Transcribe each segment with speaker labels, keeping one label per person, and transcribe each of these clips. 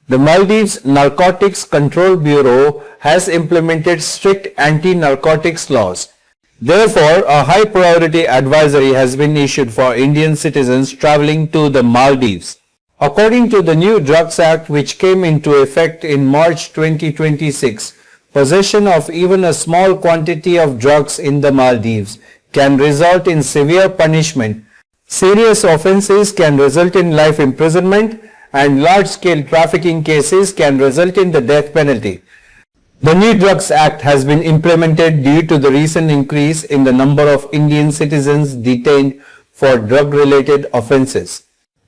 Speaker 1: The Maldives Narcotics Control Bureau has implemented strict anti-narcotics laws. Therefore, a high priority advisory has been issued for Indian citizens traveling to the Maldives. According to the new Drugs Act, which came into effect in March 2026, possession of even a small quantity of drugs in the Maldives can result in severe punishment. Serious offences can result in life imprisonment, and large-scale trafficking cases can result in the death penalty. The new Drugs Act has been implemented due to the recent increase in the number of Indian citizens detained for drug-related offences.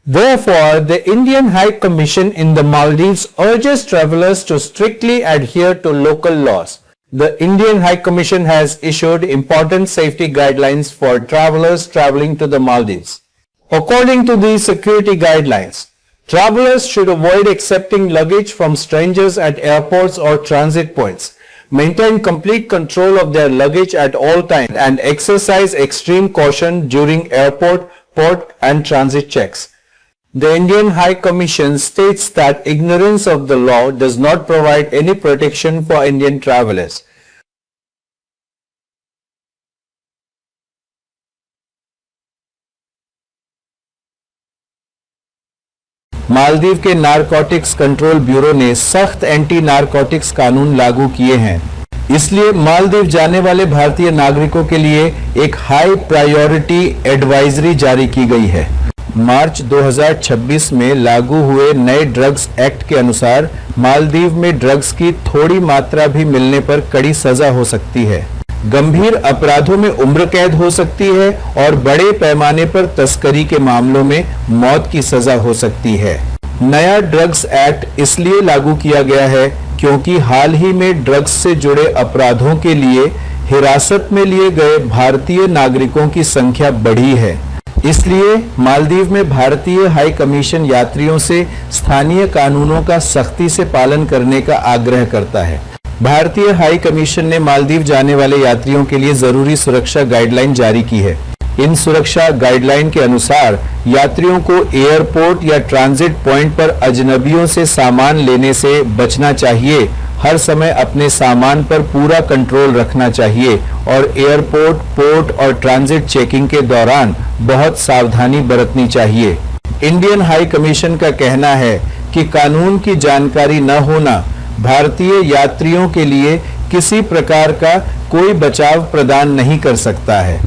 Speaker 1: Therefore, the Indian High Commission in the Maldives urges travelers to strictly adhere to local laws. The Indian High Commission has issued important safety guidelines for travelers traveling to the Maldives. According to these security guidelines, travelers should avoid accepting luggage from strangers at airports or transit points, maintain complete control of their luggage at all times, and exercise extreme caution during airport, port, and transit checks. The Indian High Commission states that ignorance of the law does not provide any protection for Indian travelers. Maldives के narcotics control bureau ने सख्त anti narcotics कानून लागू किए हैं। इसलिए मालदीव जाने वाले भारतीय नागरिकों के लिए एक हाई प्रायोरिटी एडवाइजरी जारी की गई है। मार्च 2026 में लागू हुए नए ड्रग्स एक्ट के अनुसार मालदीव में ड्रग्स की थोड़ी मात्रा भी मिलने पर कड़ी सजा हो सकती है। गंभीर अपराधों में उम्र कैद हो सकती है और बड़े पैमाने पर तस्करी के मामलों में मौत की सजा हो सकती है। नया ड्रग्स एक्ट इसलिए लागू किया गया है क्योंकि हाल ही में ड्रग्स से जुड़े अपराधों के लिए हिरासत में लिए गए भारतीय नागरिकों की संख्या बढ़ी है। इसलिए मालदीव में भारतीय हाई कमीशन यात्रियों से स्थानीय कानूनों का सख्ती से पालन करने का आग्रह करता है। भारतीय हाई कमीशन ने मालदीव जाने वाले यात्रियों के लिए जरूरी सुरक्षा गाइडलाइन जारी की है। इन सुरक्षा गाइडलाइन के अनुसार यात्रियों को एयरपोर्ट या ट्रांजिट पॉइंट पर अजनबियों से सामान लेने से बचना चाहिए। हर समय अपने सामान पर पूरा कंट्रोल रखना चाहिए और एयरपोर्ट, पोर्ट और ट्रांजिट चेकिंग के दौरान बहुत सावधानी बरतनी चाहिए। इंडियन हाई कमीशन का कहना है कि कानून की जानकारी न होना भारतीय यात्रियों के लिए किसी प्रकार का कोई बचाव प्रदान नहीं कर सकता है।